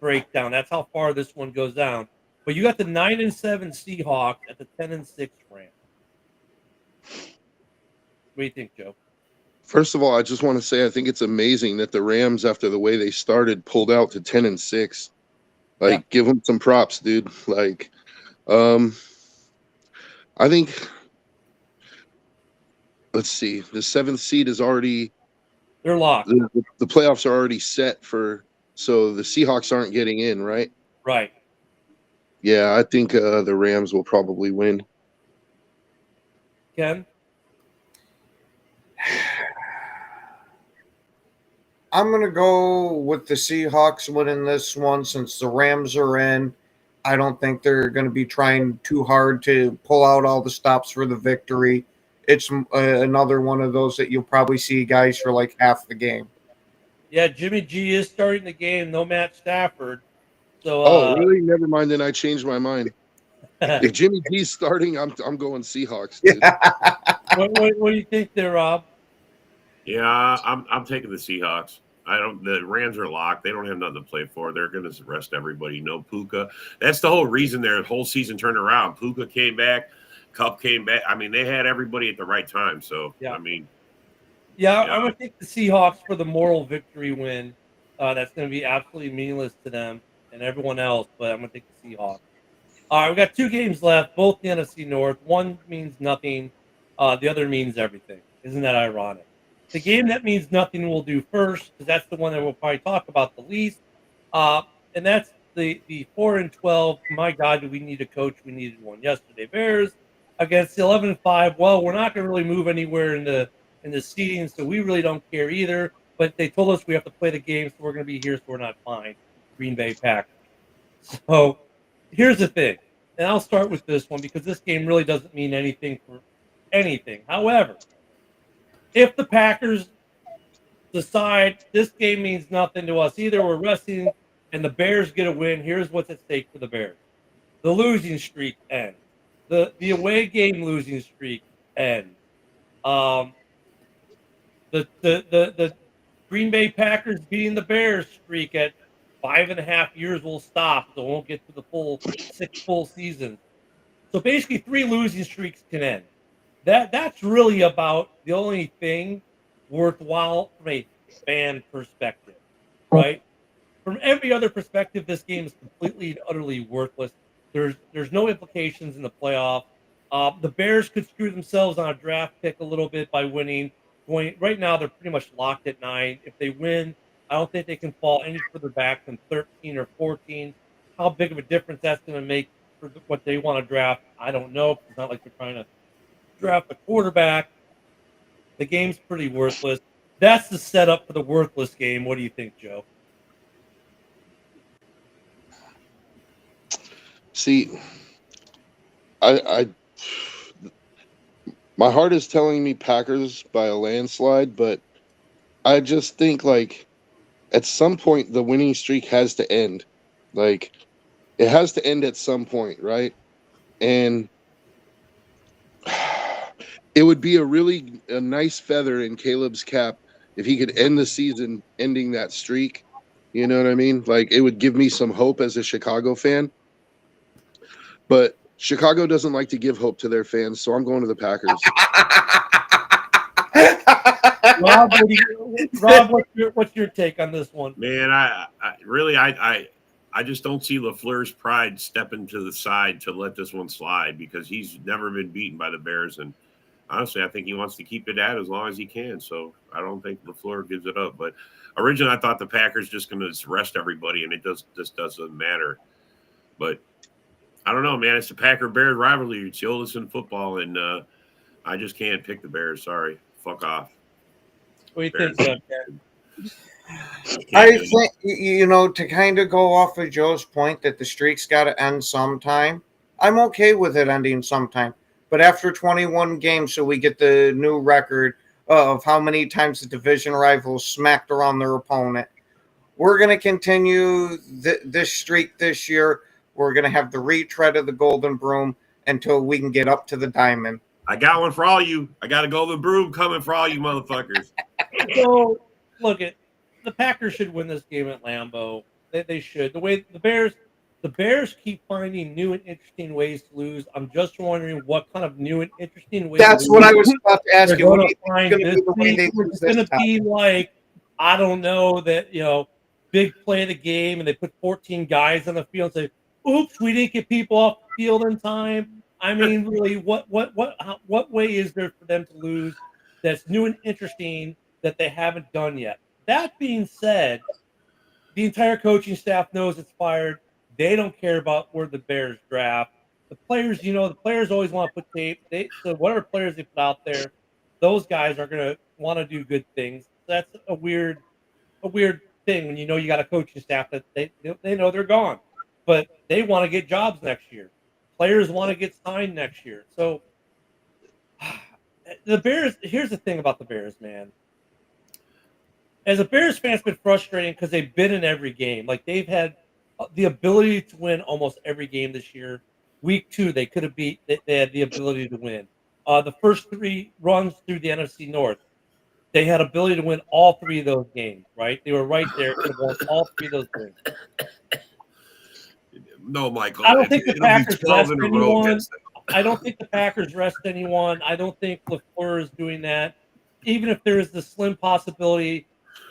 breakdown. That's how far this one goes down. But you got the 9-7 Seahawks at the 10-6 Rams. What do you think, Joe? First of all, I just want to say I think it's amazing that the Rams, after the way they started, pulled out to 10-6. Give them some props, dude. I think. Let's see. The 7th seed is already. They're locked. The playoffs are already set so the Seahawks aren't getting in, right? Right. Yeah, I think the Rams will probably win. Ken? I'm going to go with the Seahawks winning this one, since the Rams are in. I don't think they're going to be trying too hard to pull out all the stops for the victory. It's another one of those that you'll probably see guys for half the game. Yeah, Jimmy G is starting the game. No Matt Stafford. So. Really? Never mind. Then I changed my mind. If Jimmy G's starting, I'm going Seahawks, dude. What do you think there, Rob? Yeah, I'm taking the Seahawks. The Rams are locked. They don't have nothing to play for. They're gonna rest everybody. No Puka. That's the whole reason their whole season turned around. Puka came back, Cup came back. I mean, they had everybody at the right time. So Yeah. I mean, Yeah, yeah. I'm going to take the Seahawks for the moral victory win. That's going to be absolutely meaningless to them and everyone else, but I'm going to take the Seahawks. All right, we got 2 games left, both the NFC North. One means nothing, the other means everything. Isn't that ironic? The game that means nothing we'll do first, because that's the one that we'll probably talk about the least, and that's the 4-12. My God, do we need a coach? We needed one yesterday. Bears against the 11-5. Well, we're not going to really move anywhere in the seeding, so we really don't care either. But they told us we have to play the game, so we're going to be here, so we're not fine. Green Bay Packers. So here's the thing, and I'll start with this one because this game really doesn't mean anything for anything. However, if the Packers decide this game means nothing to us, either we're resting and the Bears get a win, here's what's at stake for the Bears. The losing streak ends. The away game losing streak ends. The Green Bay Packers beating the Bears streak at 5.5 years will stop, so it won't get to the full 6 full seasons. So basically, 3 losing streaks can end. That's really about the only thing worthwhile from a fan perspective, right? From every other perspective, this game is completely and utterly worthless. There's no implications in the playoff. The Bears could screw themselves on a draft pick a little bit by winning. Right now, they're pretty much locked at 9. If they win, I don't think they can fall any further back than 13 or 14. How big of a difference that's going to make for what they want to draft, I don't know. It's not like they're trying to draft a quarterback. The game's pretty worthless. That's the setup for the worthless game. What do you think, Joe? See, I my heart is telling me Packers by a landslide, but I just think like at some point the winning streak has to end. Like it has to end at some point, right? And it would be a nice feather in Caleb's cap if he could end the season ending that streak. You know what I mean? Like it would give me some hope as a Chicago fan. But Chicago doesn't like to give hope to their fans, so I'm going to the Packers. Rob, what's your take on this one? Man, I just don't see LaFleur's pride stepping to the side to let this one slide because he's never been beaten by the Bears, and honestly, I think he wants to keep it at as long as he can. So I don't think LaFleur gives it up. But originally, I thought the Packers just going to rest everybody, and just doesn't matter. But I don't know, man. It's the Packer-Bears rivalry. It's the oldest in football, and I just can't pick the Bears. Sorry. Fuck off. What do you think, Ken? I think, to kind of go off of Joe's point that the streak's got to end sometime, I'm okay with it ending sometime. But after 21 games, so we get the new record of how many times the division rivals smacked around their opponent, we're going to continue this streak this year. We're going to have the retread of the golden broom until we can get up to the diamond. I got one for all you. I got a golden broom coming for all you motherfuckers. So, look, the Packers should win this game at Lambeau. They should. The way the Bears keep finding new and interesting ways to lose. I'm just wondering what kind of new and interesting ways. That's what I was about to ask you. What do you think is going to be like? I don't know that big play of the game, and they put 14 guys on the field and say, "Oops, we didn't get people off the field in time." I mean, really, what way is there for them to lose that's new and interesting that they haven't done yet? That being said, the entire coaching staff knows it's fired. They don't care about where the Bears draft. The players, the players always want to put tape. So whatever players they put out there, those guys are going to want to do good things. That's a weird thing when you got a coaching staff that they know they're gone, but they want to get jobs next year. Players want to get signed next year. So the Bears, here's the thing about the Bears, man. As a Bears fan, it's been frustrating because they've been in every game. Like they've had the ability to win almost every game this year. Week 2, they could have beat. They had the ability to win. The first 3 runs through the NFC North, they had ability to win all 3 of those games. Right? They were right there. Could have won all 3 of those games. No, Michael. I don't think the it'll be Packers 12 rest in a row anyone. against them. I don't think the Packers rest anyone. I don't think LaFleur is doing that. Even if there is the slim possibility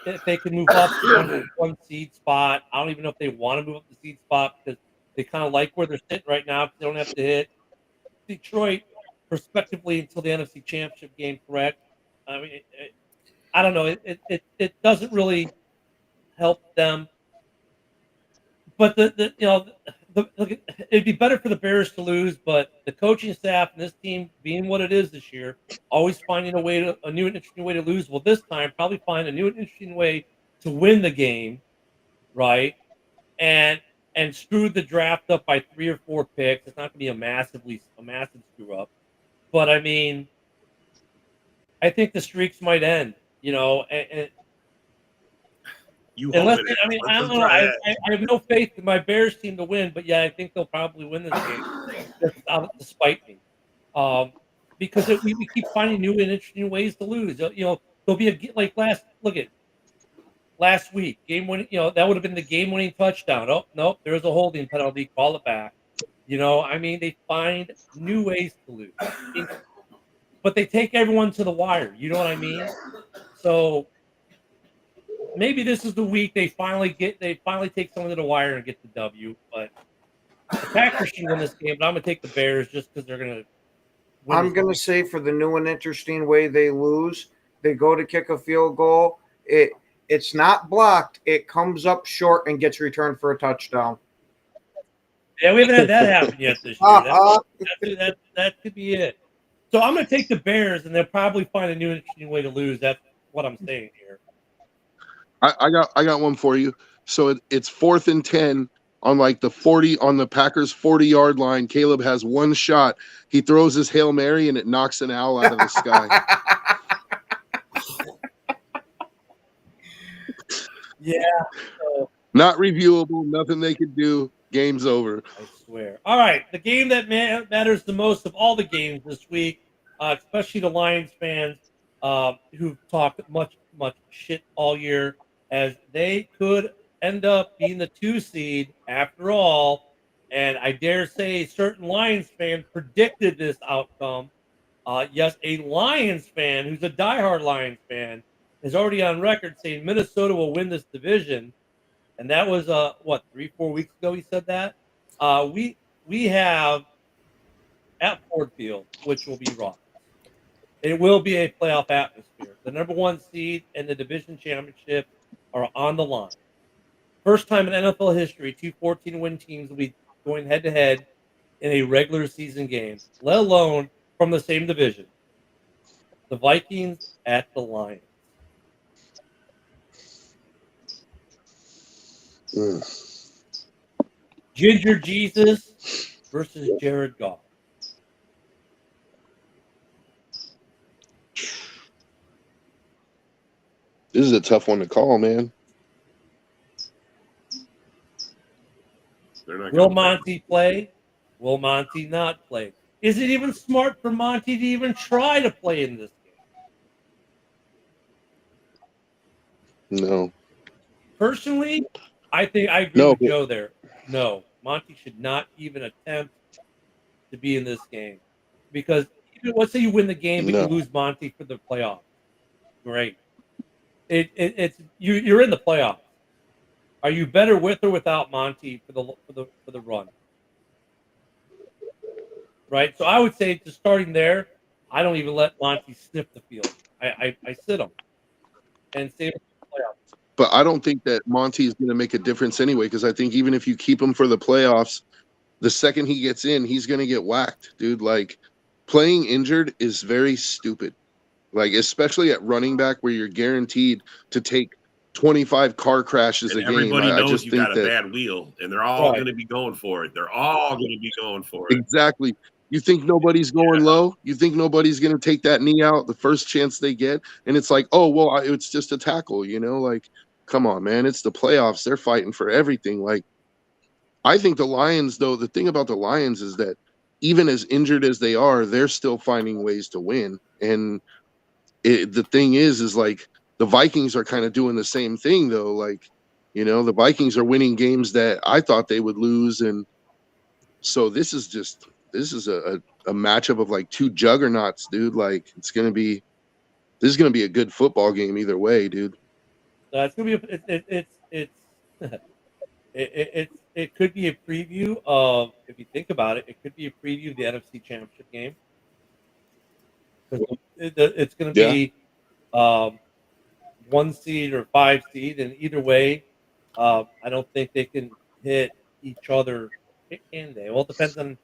that they can move up to one seed spot, I don't even know if they want to move up the seed spot because they kind of like where they're sitting right now. Because they don't have to hit Detroit prospectively until the NFC Championship game. Correct? I mean, I don't know. It doesn't really help them. But it'd be better for the Bears to lose. But the coaching staff and this team, being what it is this year, always finding a new and interesting way to lose. Well, this time probably find a new and interesting way to win the game, right? And screw the draft up by 3 or 4 picks. It's not going to be a massive screw up. But I mean, I think the streaks might end. And You unless hope it I mean, ends. I Let's don't know. try I it. have no faith in my Bears team to win, but yeah, I think they'll probably win this game, just despite me. Because we keep finding new and interesting ways to lose. There'll be last week game winning. That would have been the game winning touchdown. Oh no, there was a holding penalty. Call it back. I mean, they find new ways to lose, but they take everyone to the wire. You know what I mean? So. Maybe this is the week they finally take someone to the wire and get the W. But the Packers should win this game. But I'm gonna take the Bears just because they're gonna. I'm gonna say for the new and interesting way they lose, they go to kick a field goal. It's not blocked. It comes up short and gets returned for a touchdown. Yeah, we haven't had that happen yet this year. That could be it. So I'm gonna take the Bears, and they'll probably find a new and interesting way to lose. That's what I'm saying here. I got one for you. So it's 4th and 10 on like the 40 on the Packers 40-yard line. Caleb has one shot. He throws his Hail Mary and it knocks an owl out of the sky. Yeah. Not reviewable. Nothing they could do. Game's over. I swear. All right, the game that matters the most of all the games this week, especially the Lions fans who've talked much shit all year, as they could end up being the 2 seed after all. And I dare say a certain Lions fan predicted this outcome. Yes, a Lions fan who's a diehard Lions fan is already on record saying Minnesota will win this division. And that was 3-4 weeks ago he said that. We have at Ford Field, which will be rough. It will be a playoff atmosphere. The number 1 seed and the division championship are on the line. First time in NFL history, 2 14-win teams will be going head-to-head in a regular season game, let alone from the same division. The Vikings at the Lions. Ginger Jesus versus Jared Goff. This is a tough one to call, man. Will Monty play? Will Monty not play? Is it even smart for Monty to even try to play in this game? No. Personally, I think I agree with Joe there. No, Monty should not even attempt to be in this game. Because let's say you win the game, but you lose Monty for the playoffs. Great. You're in the playoffs. Are you better with or without Monty for the run? Right. So I would say just starting there, I don't even let Monty sniff the field. I sit him and save him for the playoffs. But I don't think that Monty is going to make a difference anyway, because I think even if you keep him for the playoffs, the second he gets in, he's going to get whacked, dude. Like, playing injured is very stupid. Like, especially at running back where you're guaranteed to take 25 car crashes and a game. Everybody knows I just you think got a bad wheel, and they're all going to be going for it. They're all going to be going for it. Exactly. You think nobody's going low? You think nobody's going to take that knee out the first chance they get? And it's like, oh, well, it's just a tackle, Like, come on, man. It's the playoffs. They're fighting for everything. Like, I think the Lions, though, the thing about the Lions is that even as injured as they are, they're still finding ways to win. And the thing is like the Vikings are kind of doing the same thing, though. Like, the Vikings are winning games that I thought they would lose. And so this is a matchup of like two juggernauts, dude. Like, this is going to be a good football game either way, dude. It's gonna be it could be a preview of, if you think about it, it could be a preview of the NFC Championship game. It's going to be 1 seed or 5 seed, and either way, I don't think they can hit each other. Can they? Well, it depends on.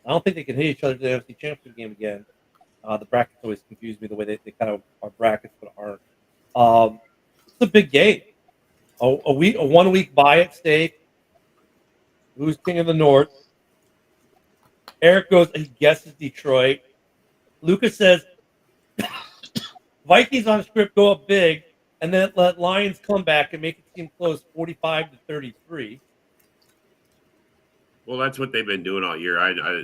I don't think they can hit each other in the NFC Championship game again. The brackets always confuse me the way they kind of are brackets, but aren't. It's a big game. A 1 week bye at stake. Who's king of the North? Eric goes, he guesses Detroit. Lucas says Vikings on script go up big, and then let Lions come back and make it seem close, 45-33. Well, that's what they've been doing all year.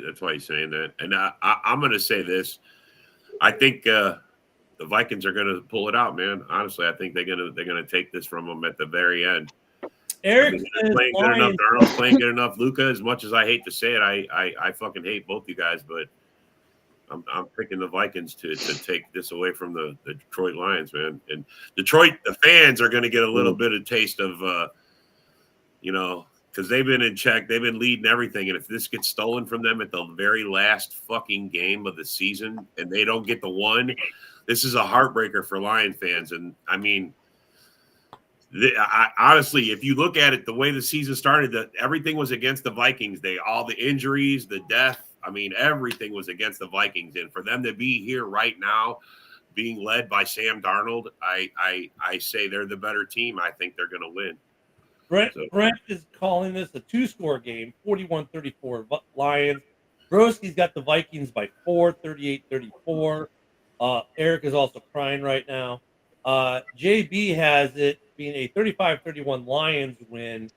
That's why he's saying that. And I'm going to say this: I think the Vikings are going to pull it out, man. Honestly, I think they're going to take this from them at the very end. Eric playing good enough. Darnold's playing good enough. Luka, as much as I hate to say it, I fucking hate both you guys, but I'm picking the Vikings to take this away from the Detroit Lions, man. And Detroit, the fans are going to get a little bit of taste of, because they've been in check, they've been leading everything, and if this gets stolen from them at the very last fucking game of the season and they don't get the one, this is a heartbreaker for Lion fans. And I mean, honestly, if you look at it, the way the season started, everything was against the Vikings. All the injuries, the death. I mean, everything was against the Vikings. And for them to be here right now, being led by Sam Darnold, I say they're the better team. I think they're going to win. Brent is calling this a 2-score game, 41-34 Lions. Broski's got the Vikings by 4, 38-34. Eric is also crying right now. JB has it being a 35-31 Lions win.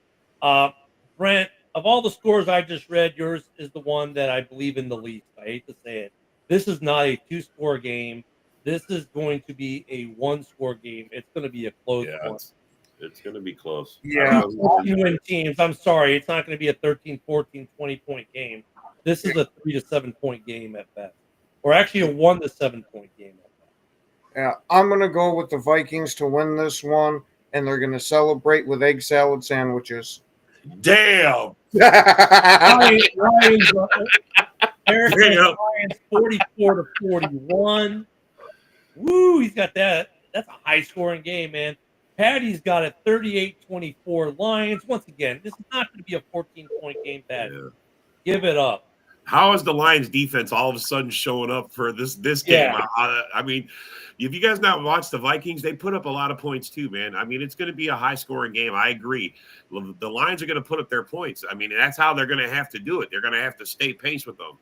Brent, of all the scores I just read, yours is the one that I believe in the least. I hate to say it. This is not a 2-score game. This is going to be a 1-score game. It's going to be a close one. It's going to be close. Yeah. You win teams. I'm sorry. It's not going to be a 13, 14, 20-point game. This is a 3 to 7 point game at best. Or actually a 1 to 7 point game at best. Yeah, I'm going to go with the Vikings to win this one, and they're going to celebrate with egg salad sandwiches. Damn. Lions, Eric Lions 44-41. Woo, he's got that. That's a high-scoring game, man. Patty's got a 38-24 Lions. Once again, this is not going to be a 14-point game, Patty. Yeah. Give it up. How is the Lions defense all of a sudden showing up for this game? Yeah. I mean, if you guys not watched the Vikings, they put up a lot of points too, man. I mean, it's going to be a high-scoring game. I agree. The Lions are going to put up their points. I mean, that's how they're going to have to do it. They're going to have to stay pace with them.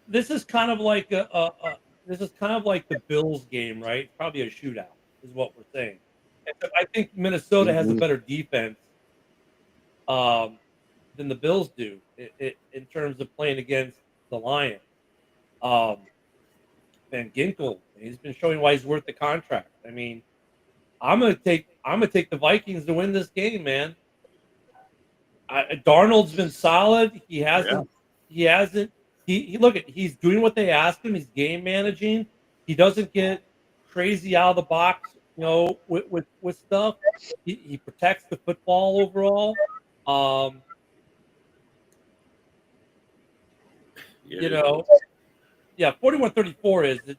This is kind of like the Bills game, right? Probably a shootout is what we're saying. I think Minnesota has a better defense than the Bills do in terms of playing against the Lions. Van Ginkel, he's been showing why he's worth the contract. I mean, I'm gonna take the Vikings to win this game, man. Darnold's been solid. He hasn't. He's doing what they ask him. He's game managing. He doesn't get crazy out of the box, with stuff. He protects the football overall. 41-34 is. Did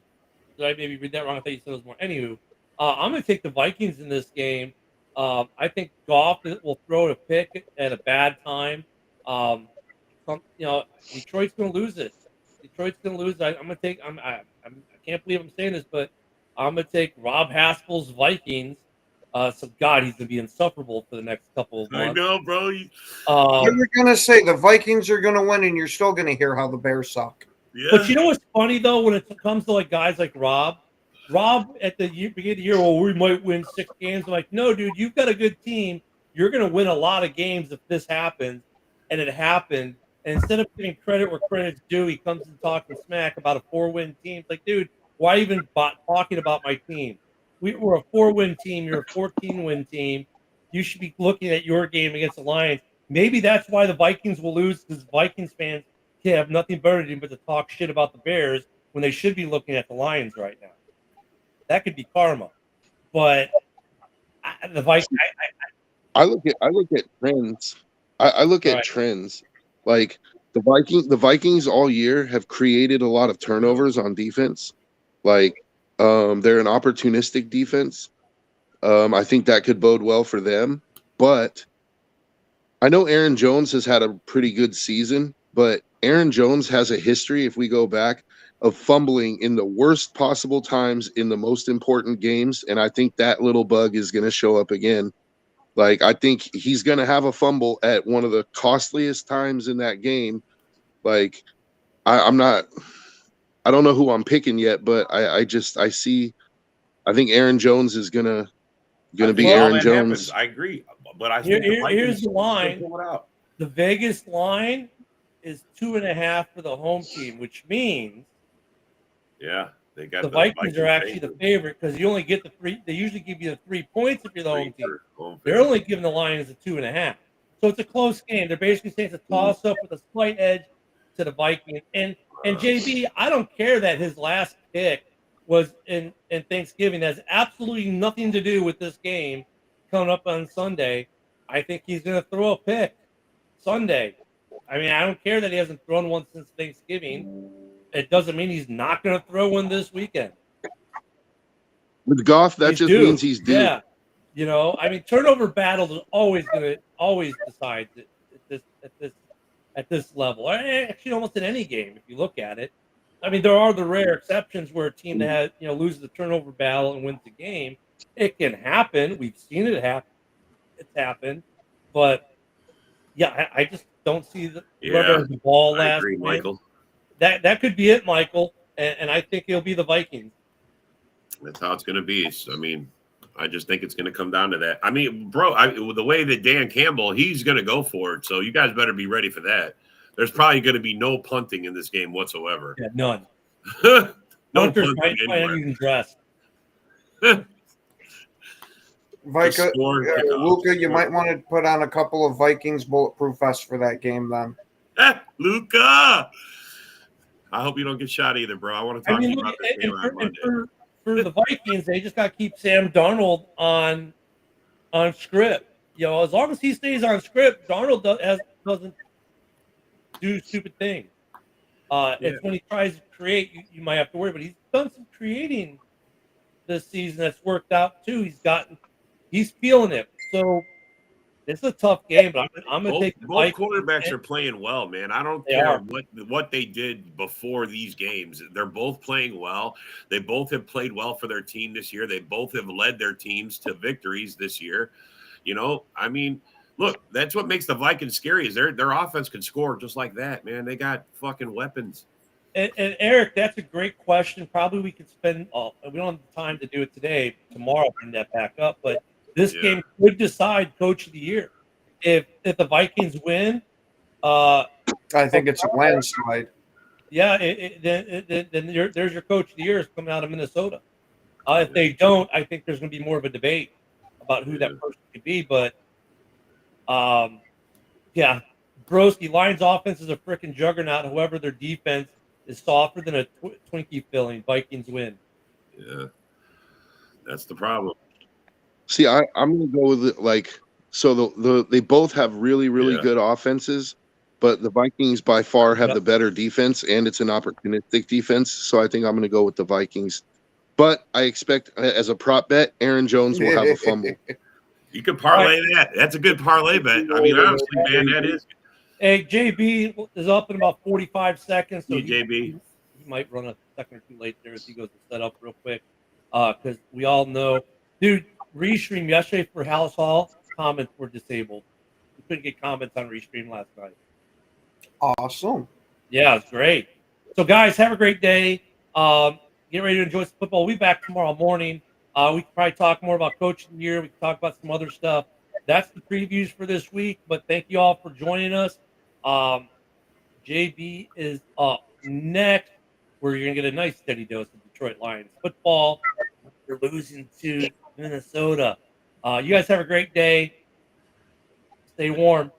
I maybe read that wrong? I thought you said it was more. Anywho, I'm going to take the Vikings in this game. I think Goff will throw a pick at a bad time. Detroit's going to lose it. Detroit's going to lose. I'm going to take. I can't believe I'm saying this, but I'm going to take Rob Haskell's Vikings. So God, he's going to be insufferable for the next couple of months. I know, bro. You're going to say the Vikings are going to win, and you're still going to hear how the Bears suck. Yeah. But you know what's funny, though, when it comes to guys like Rob at the beginning of the year, we might win 6 games. I'm like, no, dude, you've got a good team. You're going to win a lot of games if this happens. and it happened. And instead of giving credit where credit's due, he comes and talking smack about a 4-win team. It's like, dude, why even talking about my team? We're a 4-win team. You're a 14-win team. You should be looking at your game against the Lions. Maybe that's why the Vikings will lose, because Vikings fans can have nothing better to do but to talk shit about the Bears when they should be looking at the Lions right now. That could be karma. But the Vikings. I look at trends. I look at Right. trends. Like the Vikings all year have created a lot of turnovers on defense. Like they're an opportunistic defense. I think that could bode well for them. But I know Aaron Jones has had a pretty good season, but Aaron Jones has a history, if we go back, of fumbling in the worst possible times in the most important games. And I think that little bug is going to show up again. Like, I think he's going to have a fumble at one of the costliest times in that game. Like, I don't know who I'm picking yet, but I think Aaron Jones is going to be Well, Aaron that Jones. happens. I agree, but I think Here's the line. pull it out. The Vegas line is 2.5 for the home team, which means Yeah, they got the Vikings are actually the favorite. favorite because you only get the 3. They usually give you the 3 points if you're the home team. Home They're favorite. only giving the Lions a 2.5. So it's a close game. They're basically saying it's a toss up with a slight edge to the Vikings. And JB, I don't care that his last pick was in Thanksgiving. That has absolutely nothing to do with this game coming up on Sunday. I think he's going to throw a pick Sunday. I mean, I don't care that he hasn't thrown one since Thanksgiving. It doesn't mean he's not going to throw one this weekend. With Goff, that He's just due. means he's due. Yeah. You know, I mean, turnover battles is always decide at this level. Actually, almost in any game, if you look at it. I mean, there are the rare exceptions where a team that has, loses the turnover battle and wins the game. It can happen. We've seen it happen. It's happened, but yeah, I just don't see whoever has the ball I last agree, night. Michael. That could be it, Michael, and I think it'll be the Vikings. That's how it's going to be. So, I mean, I just think it's going to come down to that. I mean, bro, the way that Dan Campbell, he's going to go for it. So you guys better be ready for that. There's probably going to be no punting in this game whatsoever. Yeah, none. No Hunters punting might anywhere. even dress. Vika, score and kick off. Luca, you might want to put on a couple of Vikings bulletproof vests for that game then. Luca! I hope you don't get shot either, bro. I want to talk to you about this game on Monday. For the Vikings, they just got to keep Sam Darnold on script. As long as he stays on script, Darnold doesn't do stupid things. It's when he tries to create, you might have to worry. But he's done some creating this season that's worked out too. He's feeling it. So it's a tough game, but I'm going to take the both Vikings. quarterbacks are playing well, man. I don't They care are. what they did before these games. They're both playing well. They both have played well for their team this year. They both have led their teams to victories this year. I mean, look, that's what makes the Vikings scary is their offense can score just like that, man. They got fucking weapons. And Eric, that's a great question. Probably we could spend. We don't have the time to do it today. Tomorrow, bring that back up. But this game could decide Coach of the Year. If the Vikings win, I think it's a landslide. yeah, then there's your Coach of the Year is coming out of Minnesota. If they don't, I think there's going to be more of a debate about who that person could be. But yeah, Broski, Lions offense is a freaking juggernaut. However, their defense is softer than a Twinkie filling. Vikings win. Yeah, that's the problem. See, I'm going to go with it they both have really, really good offenses, but the Vikings by far have the better defense, and it's an opportunistic defense. So I think I'm going to go with the Vikings. But I expect, as a prop bet, Aaron Jones will have a fumble. You could parlay that. That's a good parlay bet. I mean, honestly, man, that is. Hey, JB is up in about 45 seconds. So JB. He might run a second or two late there as he goes to set up real quick. Because we all know, dude, Restream yesterday for House Hall, comments were disabled. We couldn't get comments on Restream last night. Awesome. Yeah, it's great. So, guys, have a great day. Get ready to enjoy some football. We'll be back tomorrow morning. We can probably talk more about Coach of the Year. We can talk about some other stuff. That's the previews for this week. But thank you all for joining us. JB is up next, where you're going to get a nice steady dose of Detroit Lions football. They're losing to Minnesota. You guys have a great day. Stay warm.